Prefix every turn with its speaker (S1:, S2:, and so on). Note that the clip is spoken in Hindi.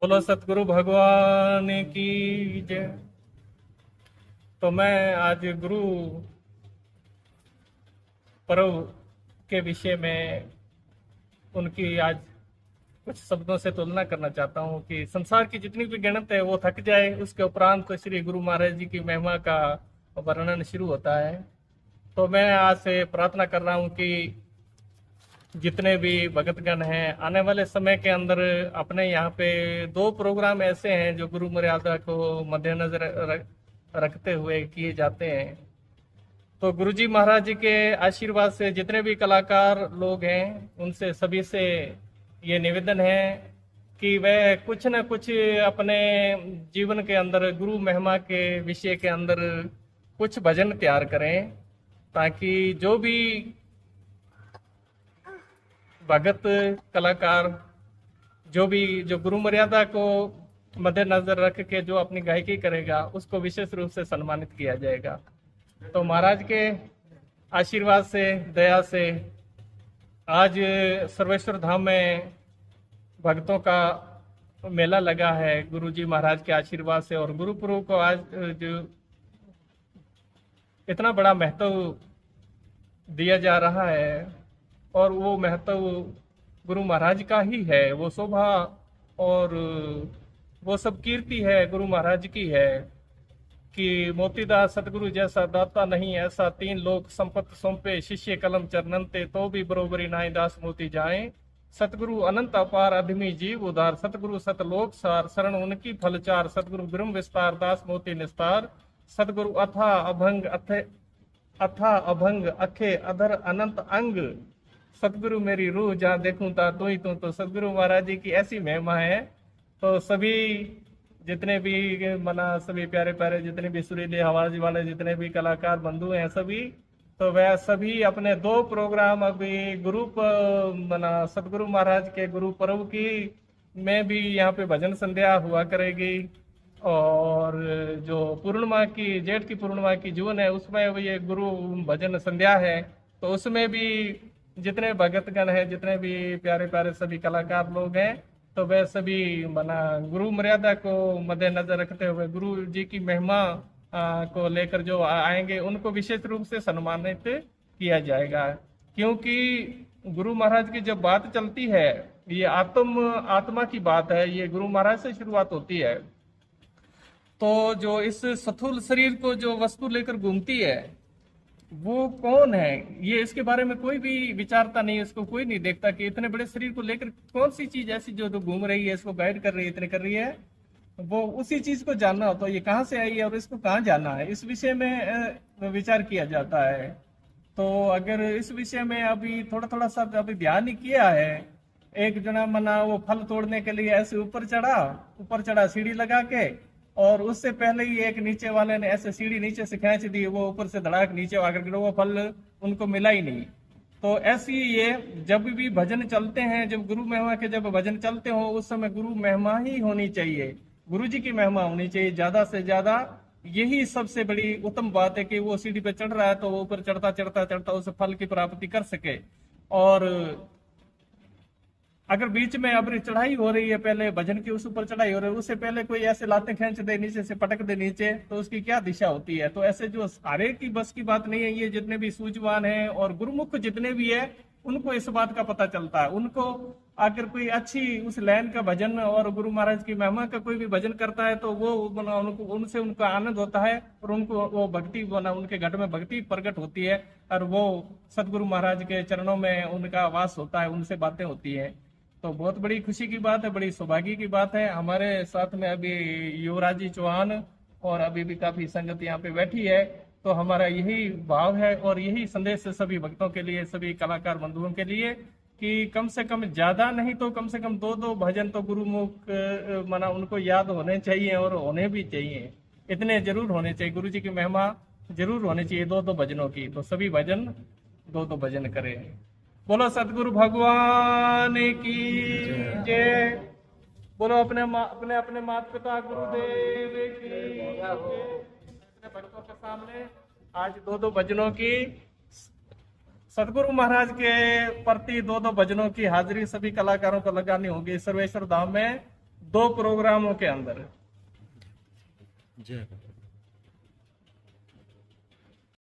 S1: बोलो सतगुरु भगवान की जय। तो मैं आज गुरु पर्व के विषय में उनकी आज कुछ शब्दों से तुलना करना चाहता हूँ कि संसार की जितनी भी गणित है वो थक जाए, उसके उपरांत तो श्री गुरु महाराज जी की महिमा का वर्णन शुरू होता है। तो मैं आज से प्रार्थना कर रहा हूँ कि जितने भी भगतगण हैं आने वाले समय के अंदर अपने यहाँ पे दो प्रोग्राम ऐसे हैं जो गुरु मर्यादा को मद्देनजर रखते हुए किए जाते हैं। तो गुरुजी महाराज जी के आशीर्वाद से जितने भी कलाकार लोग हैं उनसे सभी से ये निवेदन है कि वह कुछ न कुछ अपने जीवन के अंदर गुरु महिमा के विषय के अंदर कुछ भजन तैयार करें, ताकि जो भी भगत कलाकार जो गुरु मर्यादा को मद्देनजर रख के जो अपनी गायकी करेगा उसको विशेष रूप से सम्मानित किया जाएगा। तो महाराज के आशीर्वाद से, दया से आज सर्वेश्वर धाम में भक्तों का मेला लगा है गुरुजी महाराज के आशीर्वाद से। और गुरुपुरु को आज जो इतना बड़ा महत्व दिया जा रहा है और वो महत्व गुरु महाराज का ही है, वो शोभा और वो सब कीर्ति है गुरु महाराज की है कि मोतीदास सतगुरु जैसा दाता नहीं, ऐसा तीन लोक संपत्ति सौंपे शिष्य कलम चरणनते, तो भी बरोबरी नाई दास मोती जाए। सतगुरु अनंत अपार अधमी जीव उदार, सतगुरु सतलोक सार शरण उनकी फलचार, सतगुरु ब्रह्म विस्तार दास मोती निस्तार। सतगुरु अथा अभंग अखे अधर अनंत अंग, सतगुरु मेरी रूह जहाँ देखूं ता तो ही तो सतगुरु महाराज जी की ऐसी महिमा है। तो सभी जितने भी सभी प्यारे प्यारे जितने भी सुरीले आवाज वाले जितने भी कलाकार बंधु हैं सभी, तो वह सभी अपने दो प्रोग्राम अभी सतगुरु महाराज के गुरु पर्व की में भी यहाँ पे भजन संध्या हुआ करेगी। और जो पूर्णिमा की जेठ की पूर्णिमा की जून है उसमें ये गुरु भजन संध्या है। तो उसमें भी जितने भगतगण हैं, जितने भी प्यारे प्यारे सभी कलाकार लोग हैं, तो वह सभी गुरु मर्यादा को मद्देनजर रखते हुए गुरु जी की महिमा को लेकर जो आएंगे उनको विशेष रूप से सम्मानित किया जाएगा। क्योंकि गुरु महाराज की जब बात चलती है, ये आत्मा की बात है, ये गुरु महाराज से शुरुआत होती है। तो जो इस स्थूल शरीर को जो वस्तु लेकर घूमती है वो कौन है, ये इसके बारे में कोई भी विचारता नहीं, इसको कोई नहीं देखता कि इतने बड़े शरीर को लेकर कौन सी चीज ऐसी जो घूम रही है, इसको गाइड कर रही है, इतने कर रही है। वो उसी चीज को जानना होता है, ये कहाँ से आई है और इसको कहाँ जाना है, इस विषय में विचार किया जाता है। तो अगर इस विषय में अभी थोड़ा थोड़ा सा अभी ध्यान ही किया है, एक जना वो फल तोड़ने के लिए ऐसे ऊपर चढ़ा सीढ़ी लगा के, और उससे पहले ही एक नीचे वाले ने ऐसे सीढ़ी नीचे से खींच दी, वो ऊपर से धड़ाक नीचे आकर गिरा, वो फल उनको मिला ही नहीं। तो ऐसी ये जब भी भजन चलते हैं, जब गुरु महिमा के जब भजन चलते हो उस समय गुरु महिमा ही होनी चाहिए, गुरु जी की महिमा होनी चाहिए ज्यादा से ज्यादा। यही सबसे बड़ी उत्तम बात है कि वो सीढ़ी पे चढ़ रहा है तो वो ऊपर चढ़ता चढ़ता चढ़ता उस फल की प्राप्ति कर सके। और अगर बीच में अब चढ़ाई हो रही है, पहले भजन की उस ऊपर चढ़ाई हो रही है, उससे पहले कोई ऐसे लाते खींच दे नीचे से पटक दे नीचे, तो उसकी क्या दिशा होती है। तो ऐसे जो सारे की बस की बात नहीं है, ये जितने भी सूझवान हैं और गुरुमुख जितने भी है उनको इस बात का पता चलता है। उनको अगर कोई अच्छी उस लाइन का भजन और गुरु महाराज की महिमा का कोई भी भजन करता है तो वो उनको उनसे उनका आनंद होता है और उनको वो भक्ति उनके घट में भक्ति प्रकट होती है और वो सतगुरु महाराज के चरणों में उनका वास होता है, उनसे बातें होती है। तो बहुत बड़ी खुशी की बात है, बड़ी सौभाग्य की बात है। हमारे साथ में अभी युवराज जी चौहान और अभी भी काफी संगत यहाँ पे बैठी है। तो हमारा यही भाव है और यही संदेश है सभी भक्तों के लिए, सभी कलाकार बंधुओं के लिए कि कम से कम ज्यादा नहीं तो कम से कम दो भजन तो गुरुमुख उनको याद होने चाहिए और होने भी चाहिए, इतने जरूर होने चाहिए। गुरु जी की महिमा जरूर होनी चाहिए दो भजनों की। तो सभी भजन दो भजन करें। बोलो सतगुरु भगवान की जय। बोलो अपने अपने माता पिता गुरुदेव की जय। अपने भक्तों के सामने आज दो भजनों की, सतगुरु महाराज के प्रति दो भजनों की हाजिरी सभी कलाकारों को लगानी होगी। सर्वेश्वर धाम में 2 प्रोग्रामों के अंदर।
S2: जय बाबा।